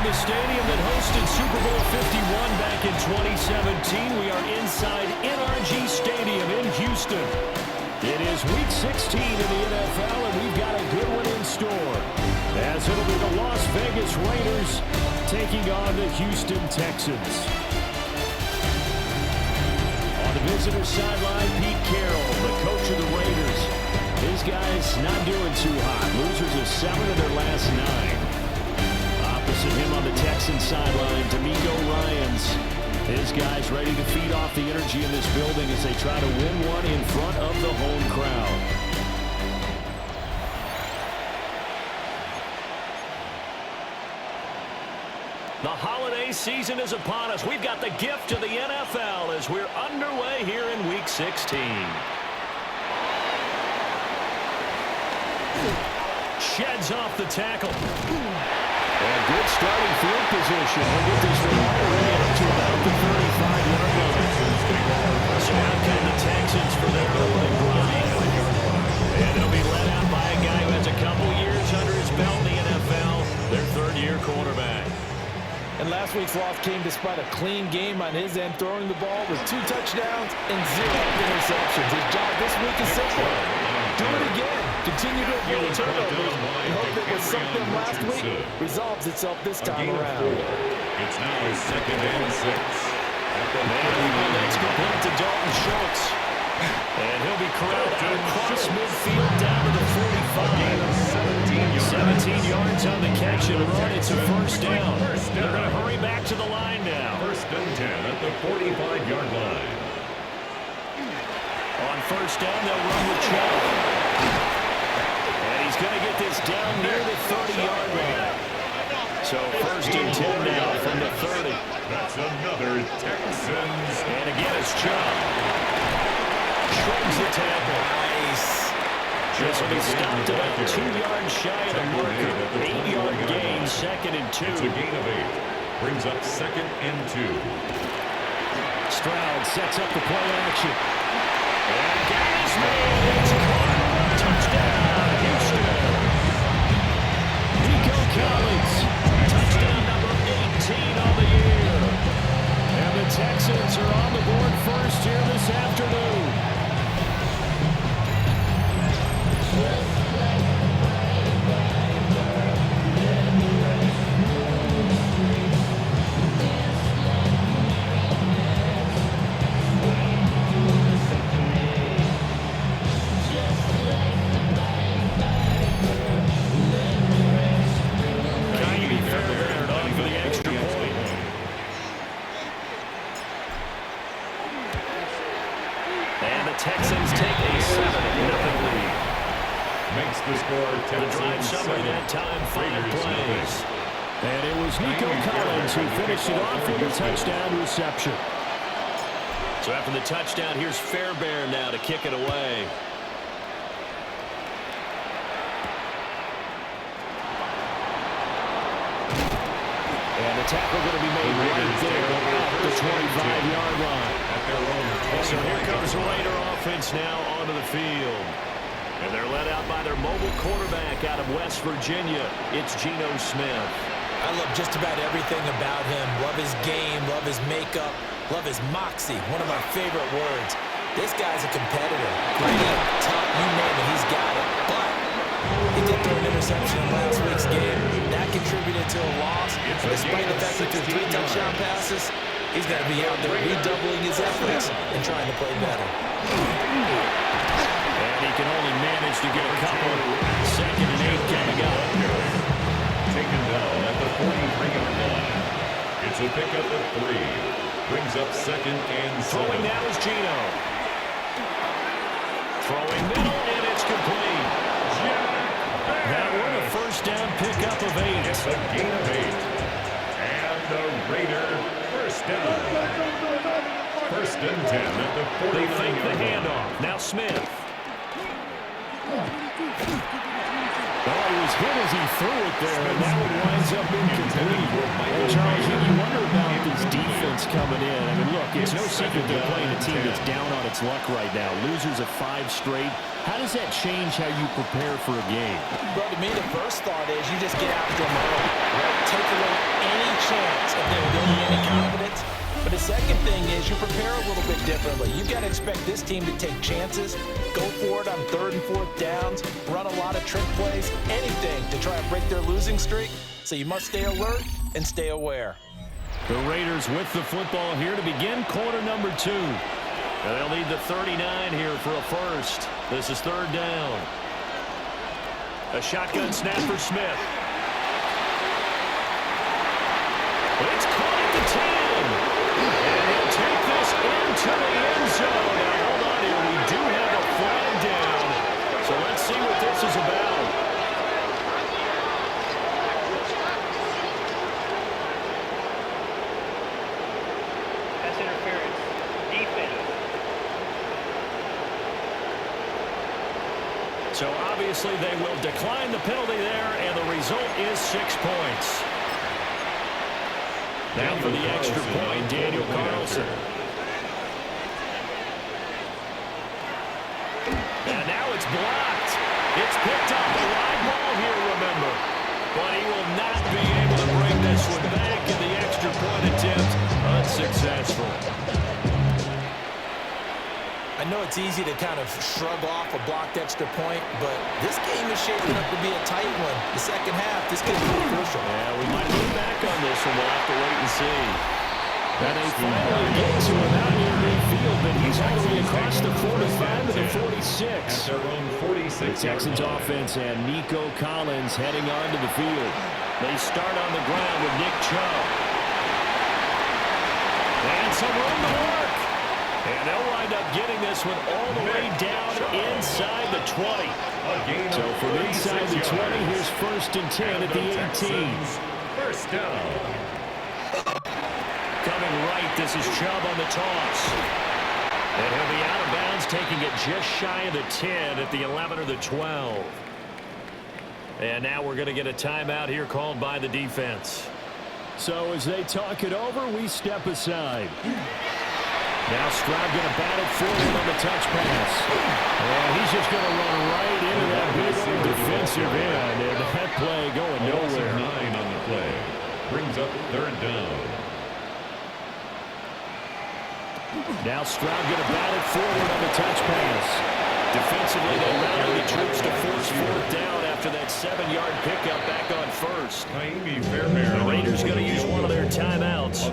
the stadium that hosted Super Bowl 51 back in 2017. We are inside NRG Stadium in Houston. It is Week 16 in the NFL, and we've got a good one in store, as it'll be the Las Vegas Raiders taking on the Houston Texans. On the visitor sideline, Pete Carroll, the coach of the Raiders. His guys not doing too hot. Losers of 7 of their last 9. Opposite him on the Texans sideline, D'Amico Ryans. His guys ready to feed off the energy in this building as they try to win one in front of the home crowd. The holiday season is upon us. We've got the gift of the NFL as we're underway here in Week 16. Sheds off the tackle. And good starting field position. We'll get this one all the way up to about the 35-yard line. So out come the Texans for their opening drive. And it'll be led out by a guy who has a couple years under his belt in the NFL, their third-year quarterback. And last week's loss came despite a clean game on his end, throwing the ball with 2 touchdowns and 0 interceptions. His job this week is simple. Do it again. Continue to avoid turnovers and hope that what sunk them last week resolves itself this time around. It's now 2nd and 6. That's complete to Dalton Schultz. And he'll be corralled across midfield down to the 45. 17 yards on the catch and run. It's a first down. They're going to hurry back to the line now. 1st and 10 at the 45-yard line. On first down, they'll run with Chubb. And he's going to get this down near the 30-yard line. So 1st and 10 now from the 30. That's another Texans. And again, it's Chubb. Shrugs the tackle. Nice. This will be stopped about 2 yards shy of the marker. 8-yard gain, 2nd and 2. It's a gain of 8. Brings up 2nd and 2. Stroud sets up the play action. And gas made. It's caught. Touchdown, Houston. Nico Collins. Touchdown number 18 on the year. And the Texans are on the board first here this afternoon. Texans take a 7-0 lead. Makes the score The drive summary that time, 5 plays. And it was Nico Collins who finished it off with a touchdown reception. So after the touchdown, here's Fairbairn now to kick it away. And the tackle going to be made right there at the 25-yard line. So here comes the Raider offense now onto the field. And they're led out by their mobile quarterback out of West Virginia. It's Geno Smith. I love just about everything about him. Love his game, love his makeup, love his moxie. One of my favorite words. This guy's a competitor. Gritty, tough, you name it, he's got it. But he did throw an interception in last week's game. That contributed to a loss. And despite the fact that he threw 3 touchdown passes, he's got to be out there redoubling his efforts and trying to play better. And he can only manage to get a couple. 2nd and 8 coming up. Taken down at the 43-yard line. It's a pickup of 3. Brings up 2nd and 7. Throwing now is Geno. Throwing middle, and it's complete. That one a first down pickup of 8. It's a gain of 8. And the Raider first down. 1st and 10 at the 49-yard line. They fake the handoff. Now Smith. Oh, he was was hit as he threw it there, and that one winds up incomplete. And Charles, you wonder about this defense coming in. I mean, look, it's no secret they're playing a team that's down on its luck right now. Losers of 5 straight. How does that change how you prepare for a game? Well, to me, the first thought is you just get after them early, right? Take away any chance of them building any confidence. But the second thing is you prepare a little bit differently. You've got to expect this team to take chances, go for it on 3rd and 4th downs, run a lot of trick plays, anything to try and break their losing streak. So you must stay alert and stay aware. The Raiders with the football here to begin quarter number 2. And they'll need the 39 here for a first. This is 3rd down. A shotgun snap for Smith. It's caught at the 10. And he'll take this into the end zone. Now, hold on here. We do have a flag down. So let's see what this is about. That's interference. Defense. So obviously they will decline the penalty there, and the result is 6 points. Now for the extra point, Daniel Carlson. And now it's blocked. It's picked up. A wide ball here, remember. But he will not be able to bring this one back, and the extra point attempt unsuccessful. I know it's easy to kind of shrug off a blocked extra point, but this game is shaping up to be a tight one. The second half, this could be crucial. Yeah, we might look back on this one. We'll have to wait and see. And they finally get to him out near midfield, but he's all the way across the 45 to the 46. At their own 46. The Texans offense and Nico Collins heading onto the field. They start on the ground with Nick Chubb. And some room to work. And they'll wind up getting this one all the way down inside the 20. So from inside the 20, here's 1st and 10 at the 18. First down. Coming right, this is Chubb on the toss. And he'll be out of bounds, taking it just shy of the 10 at the 11 or the 12. And now we're going to get a timeout here called by the defense. So as they talk it over, we step aside. Now Stroud going to bat it forward on the touch pass. And he's just going to run right into that big old defensive end. And that play going nowhere. 9 on the play. Brings up 3rd down. Now Stroud going to bat it forward on the touch pass. Defensively, they rally the troops to force 4th down after that 7-yard pickup back on 1st. The Raiders going to use one of their timeouts.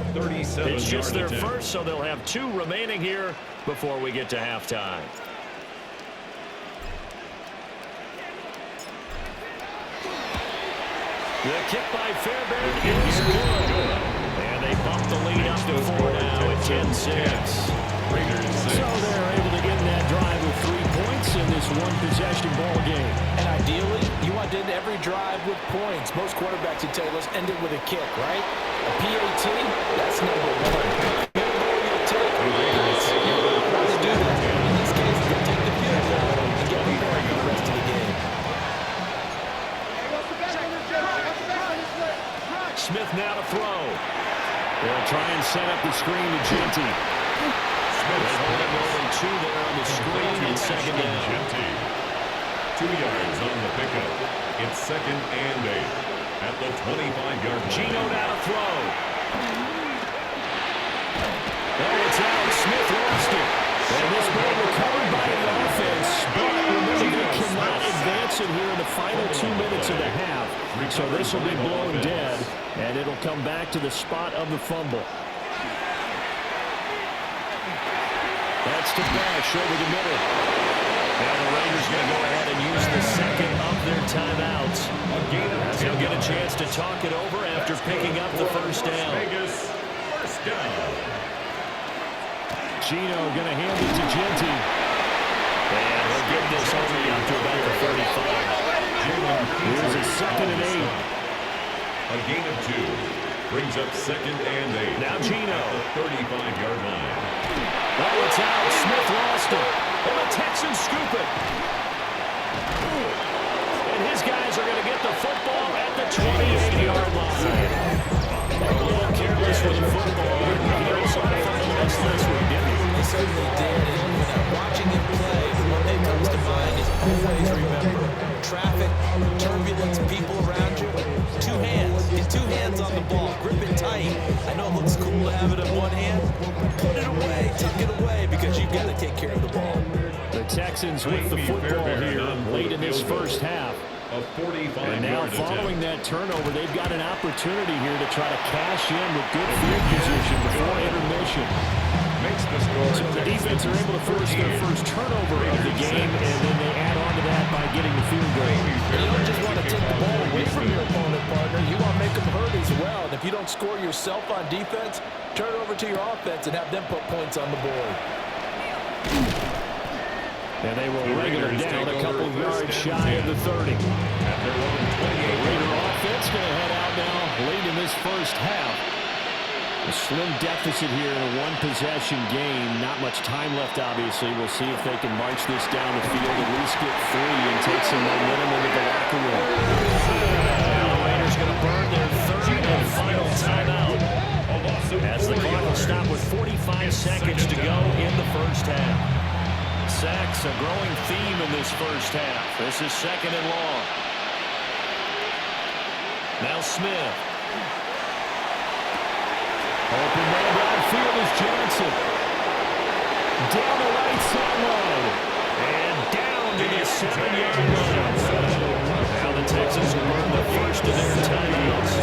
It's just their first, so they'll have 2 remaining here before we get to halftime. The kick by Fairbairn is good. And they bump the lead up to 4 now at 10-6. So they're able to get in that drive with 3 points in this one-possession ball game. And ideally, you want to end every drive with points. Most quarterbacks, you tell us, end it with a kick, right? A PAT, that's number 1. You'll take points. You want to do that. In this case, they'll take the field goal and get prepared for the rest of the game. Smith now to throw. They'll try and set up the screen to Genty. They hold it rolling 2 there on the screen and 2nd down. 2 yards on the pickup. It's 2nd and 8 at the 25-yard line. Gino now to throw. Oh, it's out. Smith lost it. And this ball recovered by the offense. But remember, they cannot advance it here in the final 2 minutes of the half. So this will be blown dead, and it'll come back to the spot of the fumble. That's to Bash over the middle. Now the Raiders going to go ahead and use the 2nd of their timeouts. As they'll get a chance to talk it over after picking up the 1st down. First down. Gino going to hand it to Genty. And he'll get this only up to about the 35. Here's a 2nd and 8. A gain of 2. Brings up 2nd and 8. Now Gino. At the 35-yard line. Oh, it's out. Smith lost it. And the Texans scoop it. And his guys are going to get the this last week, didn't he? He certainly did. And watching him play, the one that comes to mind is always remember traffic, turbulence, people around you. Two hands. Get two hands on the ball. Grip it tight. I know it looks cool to have it in one hand. Put it away. Tuck it away because you've got to take care of the ball. The Texans with the football here late in this first half. And now following that turnover, they've got an opportunity here to try to cash in with good field position before intermission. So the defense are able to force their first turnover of the game, and then they add on to that by getting the field goal. You don't just want to take the ball away from your opponent, partner. You want to make them hurt as well. And if you don't score yourself on defense, turn it over to your offense and have them put points on the board. And they will regular down a couple yards shy of the 30. The Raider offense going to head out now late in this first half. A slim deficit here in a one-possession game. Not much time left, obviously. We'll see if they can march this down the field, at least get free and take some momentum into the locker room. Now the Raiders going to burn their third and final timeout as the clock will stop with 45 seconds to go in the first half. Sacks, a growing theme in this first half. This is second and long. Now Smith. Open man downfield is Johnson. Down the right sideline. And down to the 7-yard line. Now the Texans will burn the first of their timeouts.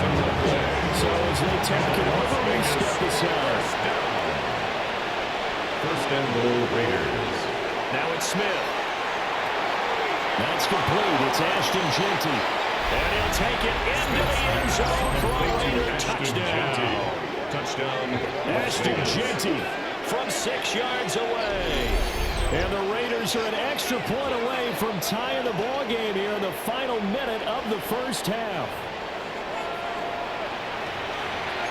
So as they talk it over, they step aside. First and goal, Raiders. Now it's Smith. That's complete. It's Ashton Jeanty. And he'll take it into the end zone for a Raider touchdown. Touchdown. Ashton Jeanty from 6 yards away. And the Raiders are an extra point away from tying the ball game here in the final minute of the first half.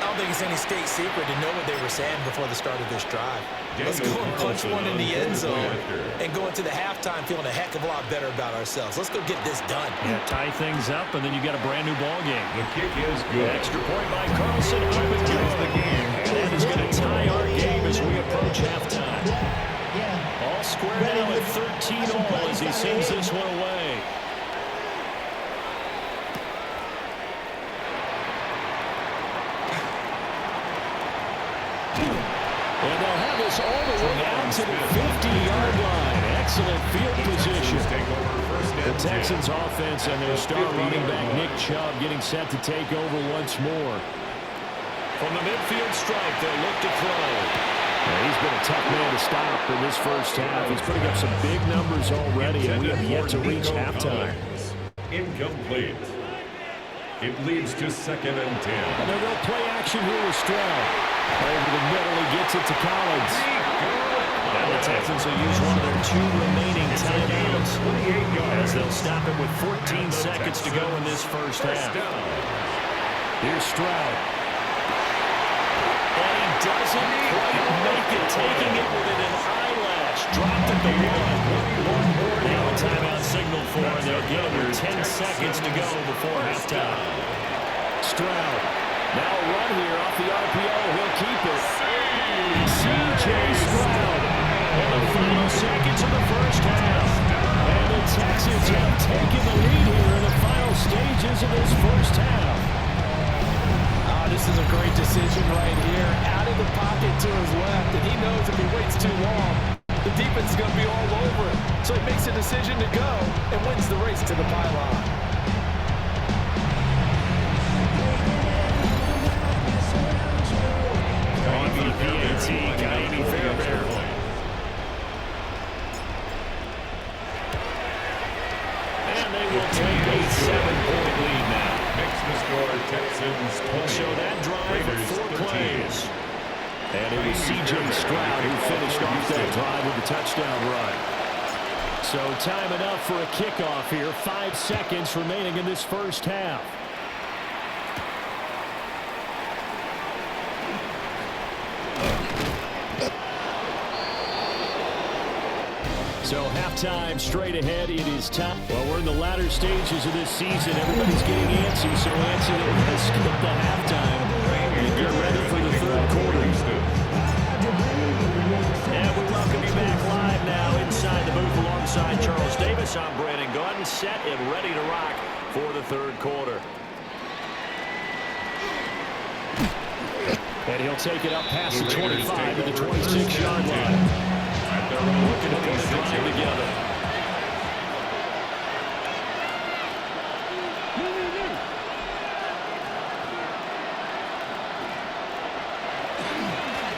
I don't think it's any state secret to know what they were saying before the start of this drive. Let's go and punch one in the end zone and go into the halftime feeling a heck of a lot better about ourselves. Let's go get this done. Yeah, tie things up, and then you got a brand new ball game. The kick is good. Extra point by Carlson. Up and goes the game. And that is going to tie our game as we approach halftime. All squared now at 13-all as he sends this one away. And they'll have us all the way out to the 50-yard line. Excellent field position. The Texans offense and their star running back Nick Chubb getting set to take over once more. From the midfield stripe, they'll look to throw. He's been a tough man to stop in this first half. He's putting up some big numbers already, and we have yet to reach halftime. Incomplete. It leads to second and 10. And they'll go play action here with Stroud. Over the middle, he gets it to Collins. Now the Texans will use one of their 2 remaining timeouts as they'll stop it with 14 seconds to go in this first half. Here's Stroud. And he doesn't quite make it, taking it within an eyelash. Dropped at the 1. Now a timeout signal for him. They'll get it with 10 seconds to go before halftime. Stroud. Now a run here off the RPO. He'll keep it. C.J. Stroud. And the final seconds of the first half. And the Texans have taken the lead here in the final stages of this first half. This is a great decision right here. Out of the pocket to his left, and he knows if he waits too long, the defense is going to be all over him. So he makes a decision to go and wins the race to the pylon. On the PAT, Kaimi Fairbairn. And they will take a 7-point lead now. Makes the score Texans 20. So that drive of 4 plays. And it was C.J. Stroud who finished off that drive with a touchdown run. So time enough for a kickoff here. 5 seconds remaining in this first half. So halftime straight ahead. It is time. Well, we're in the latter stages of this season. Everybody's getting antsy, so antsy that we're going to skip the halftime and get ready for the third quarter. back live now inside the booth alongside Charles Davis. I'm Brandon Gaudin, set and ready to rock for the third quarter. And he'll take it up past the 25 to the 26-yard line. Looking to put a drive together.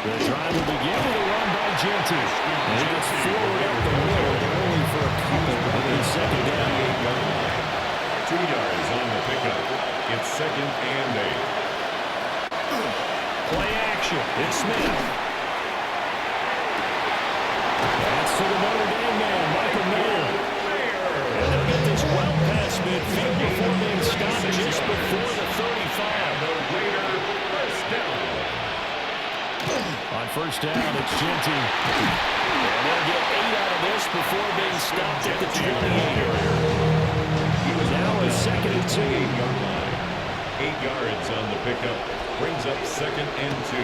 The drive will begin with a run by Genty. And he gets forward up the middle, only for a couple. And second down. 2 yards on the pickup. It's 2nd and 8. Play action. It's Smith. That's to the Notre Dame man, Michael Mayer. And they'll get this well past midfield before being stopped just before the 35. The Raider first down. On first down, it's Genty. And they'll get 8 out of this before being stopped at the 28. Now a 2nd and 2. 8 yards on the pickup. Brings up 2nd and 2.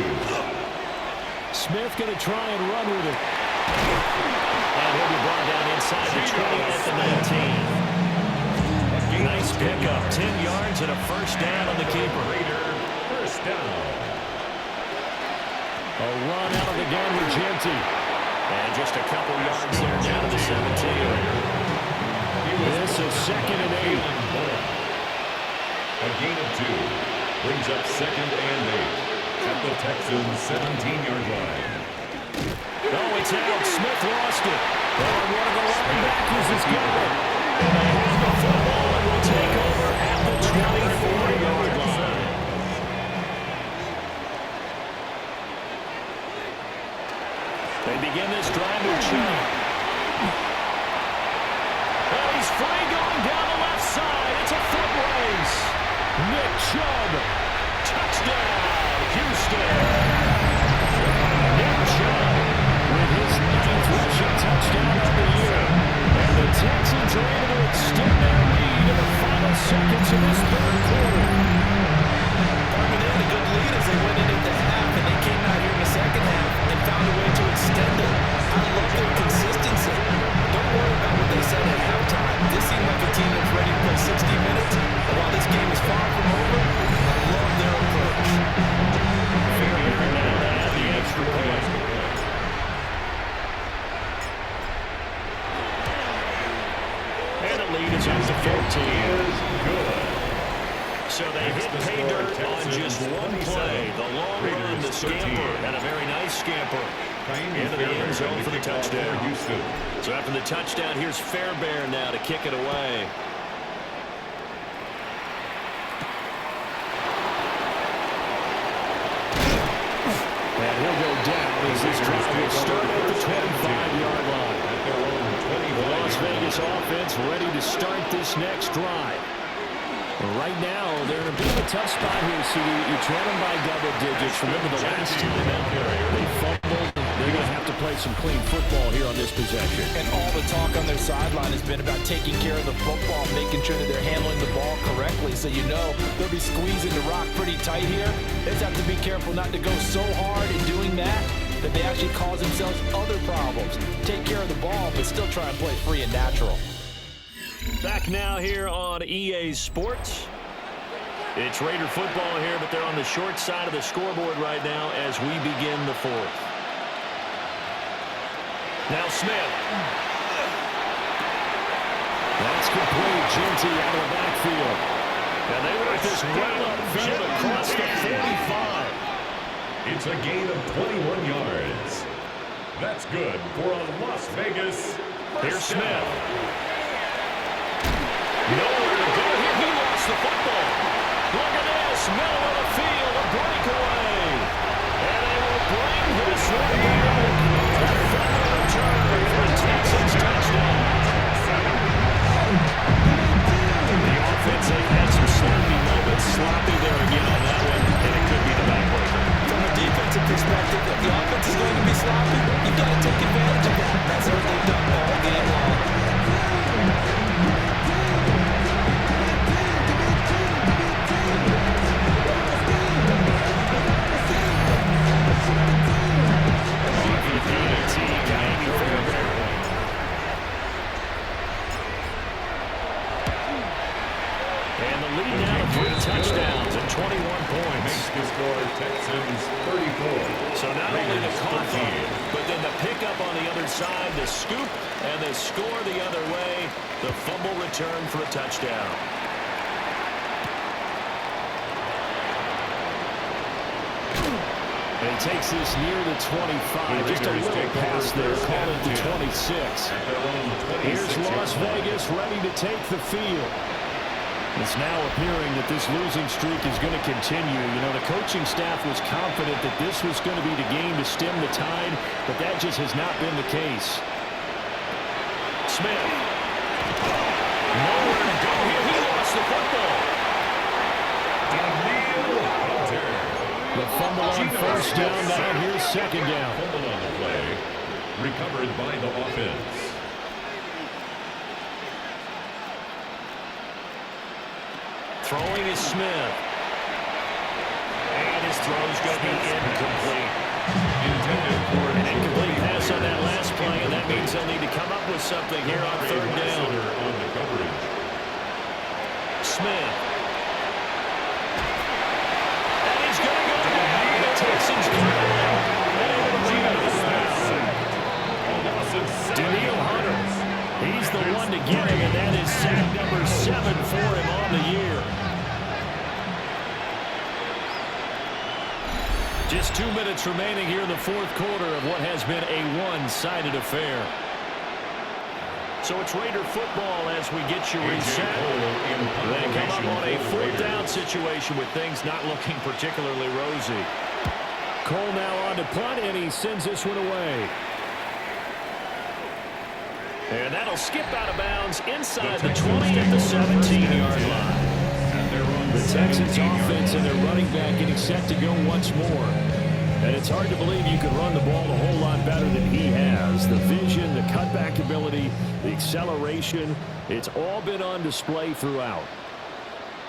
Smith going to try and run with it. And he'll be brought down inside the 20 at the 19. Nice pickup. 10 yards and a first down on the keeper. Raider first down. A run out of the gun with Genty. And just a couple yards there down to the 17. This is 2nd and 8. A gain of 2. Brings up 2nd and 8. At the Texans' 17-yard line. Oh, it's out. Smith lost it. Oh, one of the linebackers is going. And they have the football and will take over at the 24-yard line. They begin this drive with Chubb. Oh, he's free going down the left side. It's a foot race. Nick Chubb. Touchdown, Houston. Nick Chubb with his 9th rushing touchdown of the year. And the Texans are able to extend their lead in the final seconds of this third quarter. They had a good lead as they went into the half, and they came out here in the second half and found a way to extend it. I love their consistency. Don't worry about what they said at halftime. This seemed like a team that's ready to play 60 minutes. And while this game is far from over, I love their approach. Fairbairn now to add the extra point. And the lead is up to 14. So they hit pay dirt on just one play. The long run, the scamper, and a very nice scamper into the end zone for the touchdown. So after the touchdown, here's Fairbairn now to kick it away. And he'll go down as this drive will start at the 25-yard line. The Las Vegas offense ready to start this next drive. Right now, they're in a bit of a tough spot here, CD. You trail them by double digits. Remember the last time out there, they fumbled. They're going to have to play some clean football here on this possession. And all the talk on their sideline has been about taking care of the football, making sure that they're handling the ball correctly. So you know they'll be squeezing the rock pretty tight here. They just have to be careful not to go so hard in doing that they actually cause themselves other problems. Take care of the ball, but still try and play free and natural. Back now here on EA Sports. It's Raider football here, but they're on the short side of the scoreboard right now as we begin the fourth. Now Smith. That's complete. Genty out of the backfield. And they work this well upfield across the 45. It's a gain of 21 yards. That's good for a Las Vegas. Here's Smith. Nowhere to go here. He lost the football. Look at this. Middle of the field. A breakaway. And they will bring this one back. A final return for a Texans touchdown. The offense, they've had some sloppy moments. Sloppy there again on that one. And it could be the backbreaker. From a defensive perspective, if the offense is going to be sloppy, you've got to take advantage of that. That's what they've done all game long. lead now to 3 touchdowns and 21 points. Makes the score Texans 34. So not only the Raiders cough 13. up, but then the pickup on the other side, the scoop, and the score the other way. The fumble return for a touchdown. And he takes this near the 25. Just a little pass there. Call it the 26. Here's Las Vegas ready to take the field. It's now appearing that this losing streak is going to continue. You know, the coaching staff was confident that this was going to be the game to stem the tide, but that just has not been the case. Smith. Nowhere to go here. He lost the football. The fumble on first down. Now here's second down. Fumble on the play. Recovered by the offense. Throwing is Smith. And his throw's going to be incomplete. Intended for An incomplete pass on that last play, and that means they'll need to come up with something here on third down. On the coverage. Smith. And he's going to go down. The Texans Daniil Hunter. He's the one to get him, and that is sack number 7 for him on the year. Just 2 minutes remaining here in the fourth quarter of what has been a one-sided affair. So it's Raider football as we get you reset. They come up on a fourth down situation with things not looking particularly rosy. Cole now on to punt, and he sends this one away. And that'll skip out of bounds inside the 20 at the 17-yard line. The Texans offense and their running back getting set to go once more. And it's hard to believe you could run the ball a whole lot better than he has. The vision, the cutback ability, the acceleration, it's all been on display throughout.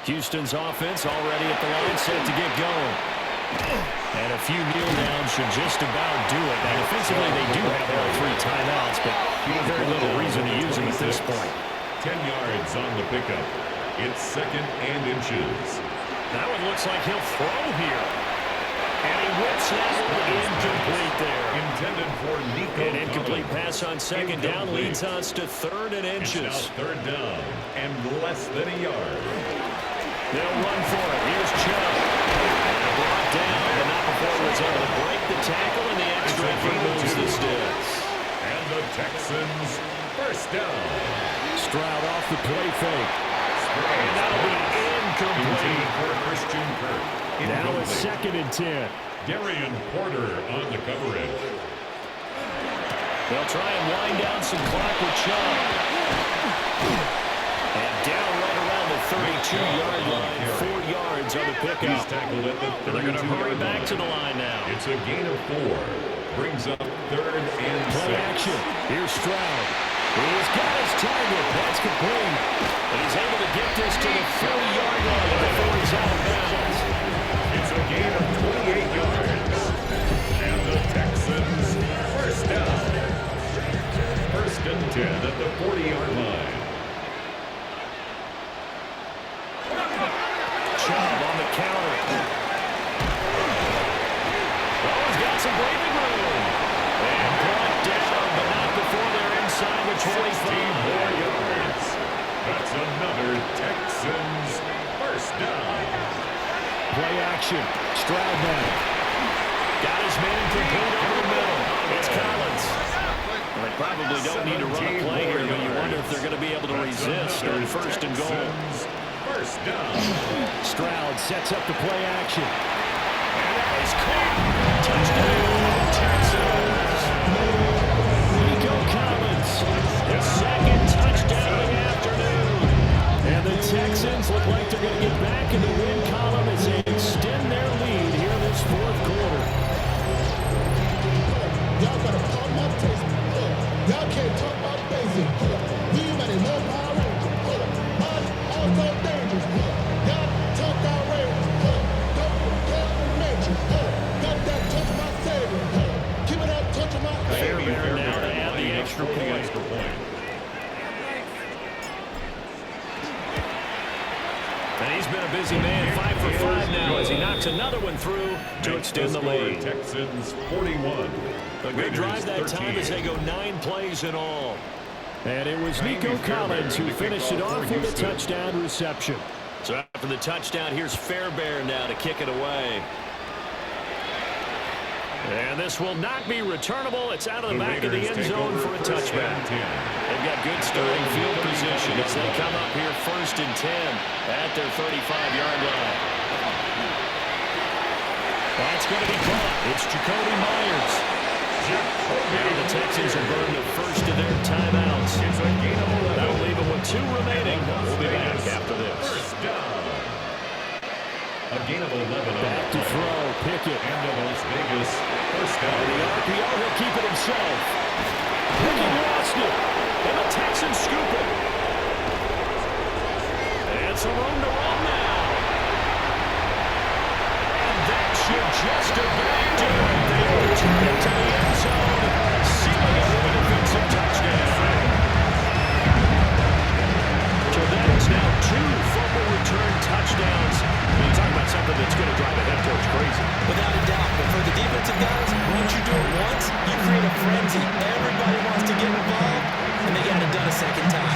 Houston's offense already at the line, set to get going. And a few kneel downs should just about do it. And defensively, they do have all 3 timeouts, but very little reason to use them at this point. 10 yards on the pickup. It's second and inches. Now it looks like he'll throw here. And he whips that one incomplete there. Intended for Nico. An incomplete pass on second down leads us to third and inches. It's now third down and less than a yard. They'll run for it. Here's Chubb. Brought down, but not before he was able to break the tackle, and the extra effort moves the sticks. And the Texans first down. Stroud off the play fake. And that'll be incomplete. For Christian Kirk. Now it's second and 10. Darian Porter on the coverage. They'll try and wind down some clock with Chubb. And down right around the 32-yard line. 4 yards on the pickup. He's tackled at the 32-yard line. They're going to hurry back to the line now. It's a gain of 4. Brings up third and Play 6. action. Here's Stroud. He's got his target. That's complete. And he's able to get this to the 30-yard line before he's out of bounds. It's a gain of 28 yards. And the Texans first down. First and 10 at the 40-yard line. Chubb on the counter. Oh, he's got some breathing room. And brought down, but not before they're inside the 25. 16 more yards. That's another Texans first down. Play action. Stroud now. Got his man complete over the middle. It's Collins. Well, they probably don't need to run a play here, but you wonder if they're going to be able to resist on first and goal. First down. Stroud sets up the play action. And that is caught. Touchdown, Texans. Nico Collins, the second touchdown of the afternoon. And the Texans look like they're going to get back in the win column as they extend their lead here in this fourth quarter. Y'all gotta pump my taste. Y'all can't talk about basic. We might as well Power Rangers. Also dangerous. Y'all talk outrageous. Don't talk nature. Got that touch my savior. Keep it up, touching my Fairbairn now to add the extra point. And he's been a busy man, 5 for 5 now as he knocks another one through to extend the lead. Texans 41. A good drive that time as they go 9 plays in all. And it was Nico Collins who finished it off with a touchdown reception. So after the touchdown, here's Fairbairn now to kick it away. And this will not be returnable. It's out of the back of the end zone for a touchback. They've got good starting field position as they come up here 1st and 10 at their 35-yard line. That's going to be caught. It's Jacoby Myers. Now the Texans are burned the first of their timeouts. That'll leave them with 2 remaining. We'll be back after this. A gain of 11. Back to throw. Pickett. And to Las Vegas. First down. The RPO, he'll keep it himself. Pickett lost it. And the Texans scoop it. And some room to run now. And that should just about do it. They return it to the end zone, sealing it with a defensive touchdown. So that is now 2 fumble return touchdowns. You're talking about something that's going to drive the head coach crazy. Without a doubt. But for the defensive guys, once you do it once, you create a frenzy. Everybody wants to get involved, and they got it done a second time.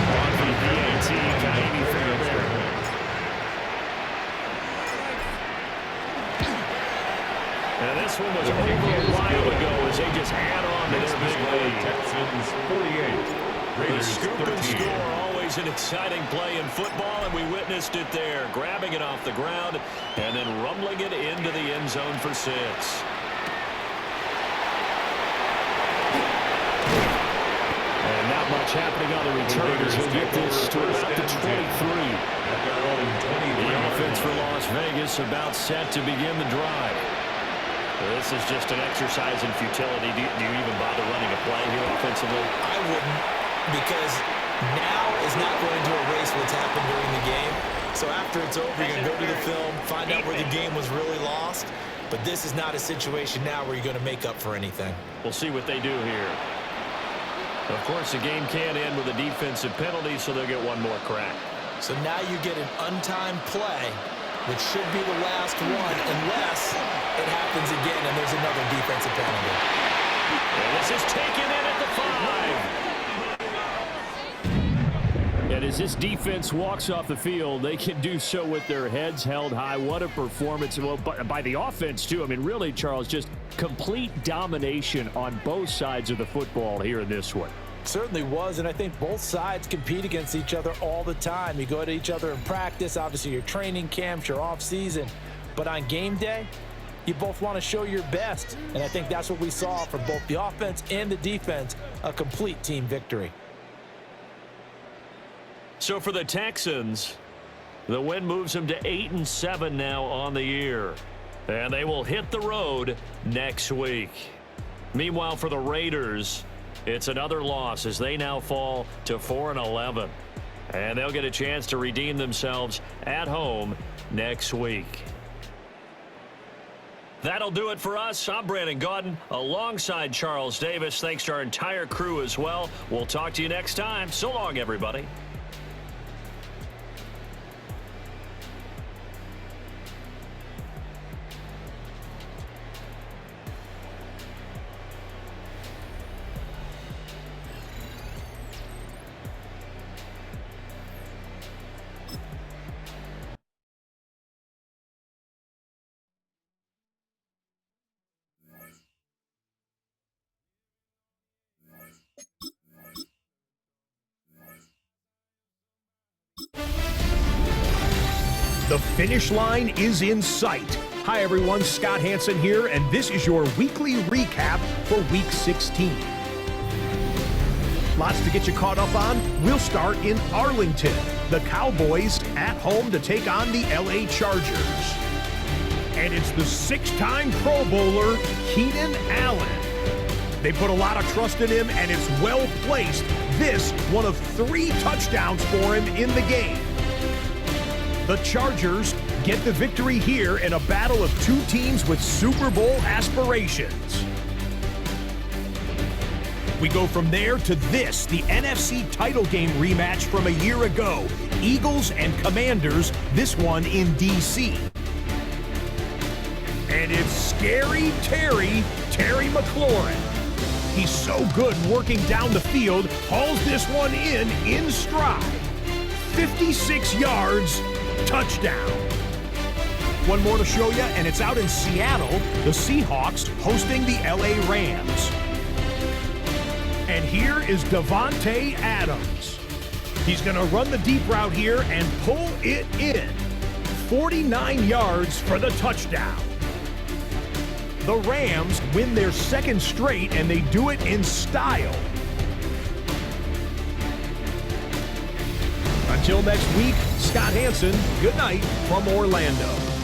On the PAT, Kaimi Fairbairn. And this one was over a while ago as they just add on to their big lead. Texans 48. The Raiders scoop and 13. score, always an exciting play in football, and we witnessed it there, grabbing it off the ground and then rumbling it into the end zone for 6. And not much happening on the return as he'll get this to about the 23. At their own 23. The offense for Las Vegas about set to begin the drive. This is just an exercise in futility. Do you even bother running a play here offensively? I wouldn't, because now is not going to erase what's happened during the game. So after it's over, you're going to go to the film, find out where the game was really lost. But this is not a situation now where you're going to make up for anything. We'll see what they do here. Of course, the game can end with a defensive penalty, so they'll get one more crack. So now you get an untimed play, which should be the last one, unless it happens again and there's another defensive penalty. And this is taken in at the 5. And as this defense walks off the field, they can do so with their heads held high. What a performance. Well, by the offense, too. I mean, really, Charles, just complete domination on both sides of the football here in this one. Certainly was, and I think both sides compete against each other all the time. You go at each other in practice, obviously your training camps, your off-season. But on game day, you both want to show your best. And I think that's what we saw from both the offense and the defense, a complete team victory. So for the Texans, the win moves them to 8-7 now on the year. And they will hit the road next week. Meanwhile, for the Raiders, it's another loss as they now fall to 4-11. And they'll get a chance to redeem themselves at home next week. That'll do it for us. I'm Brandon Gaudin alongside Charles Davis. Thanks to our entire crew as well. We'll talk to you next time. So long, everybody. The finish line is in sight. Hi everyone, Scott Hansen here, and this is your weekly recap for Week 16. Lots to get you caught up on. We'll start in Arlington. The Cowboys at home to take on the LA Chargers. And it's the 6-time Pro Bowler, Keenan Allen. They put a lot of trust in him, and it's well placed. This, one of 3 touchdowns for him in the game. The Chargers get the victory here in a battle of two teams with Super Bowl aspirations. We go from there to this, the NFC title game rematch from a year ago. Eagles and Commanders, this one in D.C. And it's Scary Terry McLaurin. He's so good working down the field, hauls this one in stride. 56 yards, touchdown. One more to show you, and it's out in Seattle, the Seahawks hosting the LA Rams. And here is Davante Adams. He's going to run the deep route here and pull it in. 49 yards for the touchdown. The Rams win their second straight, and they do it in style. Until next week, Scott Hansen, good night from Orlando.